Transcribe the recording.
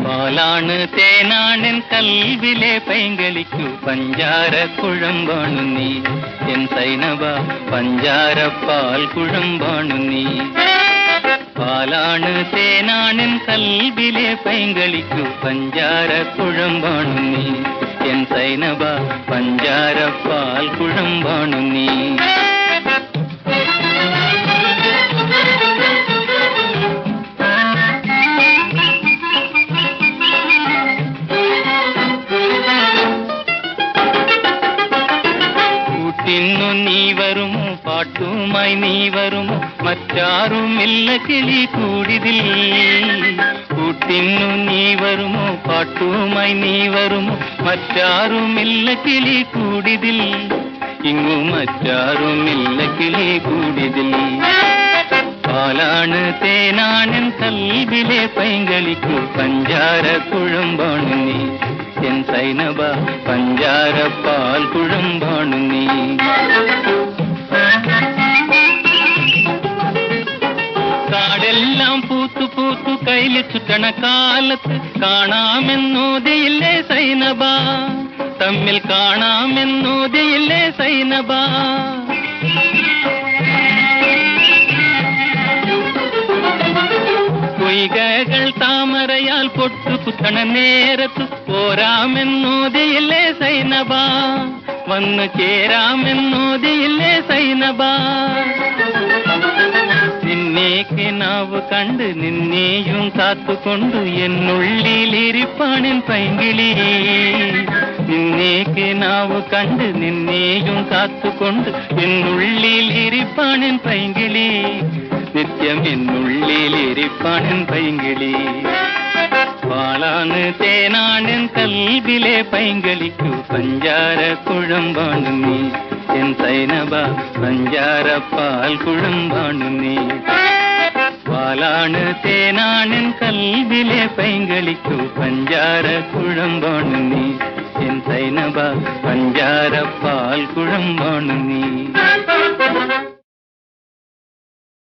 പാലാണ് തേനാണെൻ കൽവിലെ പൈങ്കളിക്കു പഞ്ചാര കുഴമ്പാണു നീ എൻ സൈനബ പഞ്ചാര പാൽ കുഴമ്പാണു നീ പാലാണ് തേനാണെൻ കൽവിലെ പൈങ്കളിക്കു പഞ്ചാര കുഴമ്പാണു നീ എൻ സൈനബ പഞ്ചാര പാൽ കുഴമ്പാണു നീ ഇന്നു നീ വരുമോ പാട്ടുമായി നീ വരുമോ മറ്റാരുമില്ല കിളി കൂടിതിൽ കൂട്ടിന്നു നീ വരുമോ പാട്ടുമായി നീ വരുമോ മറ്റാരുമില്ല കിളി കൂടിതിൽ ഇങ്ങു മറ്റാരുമില്ല കിളി കൂടിതിൽ പാലാണ് തേനാണെൻ കൽവിലെ പൈങ്കളിക്കു പഞ്ചാര കുഴമ്പാണു നീ എൻ സൈനബ പഞ്ചാര പാൽ കുഴമ്പാണു നീ കാടെല്ലാം പൂത്തു പൂത്തു കയ്യില് ചുറ്റണ കാലത്ത് കാണാമെന്നോതിയില്ലേ സൈനബ തമ്മിൽ കാണാമെന്നോതിയില്ലേ സൈനബ പൊയ്കകൾ താമരയാൽ പൊട്ടു കുത്തണ നേരത്ത് പോരാമെന്നോതിയില്ലേ സൈനബ വന്നു ചേരാമെന്നോതിയില്ലേ സൈനബ നിന്നെ കിനാവ് കണ്ട് നിന്നെയും കാത്തുകൊണ്ട് എന്നുള്ളിലിരിപ്പാണിൻ പൈങ്കിളി നിന്നെ കിനാവ് കണ്ട് നിന്നെയും കാത്തുകൊണ്ട് എന്നുള്ളിലിരിപ്പാണിൻ പൈങ്കിളി നിത്യം എന്നുള്ളിലിരിപ്പാണിൻ പൈങ്കിളി പാലാണ് തേനാണെൻ കൽവിലെ പൈങ്കളിക്കു പഞ്ചാര കുഴമ്പാണു നീ എൻ സൈനബ പഞ്ചാര പാൽ കുഴമ്പാണു നീ പാലാണ് തേനാണെൻ കൽവിലെ പൈങ്കളിക്കു പഞ്ചാര കുഴമ്പാണു നീ എൻ സൈനബ പഞ്ചാര പാൽ കുഴമ്പാണു നീ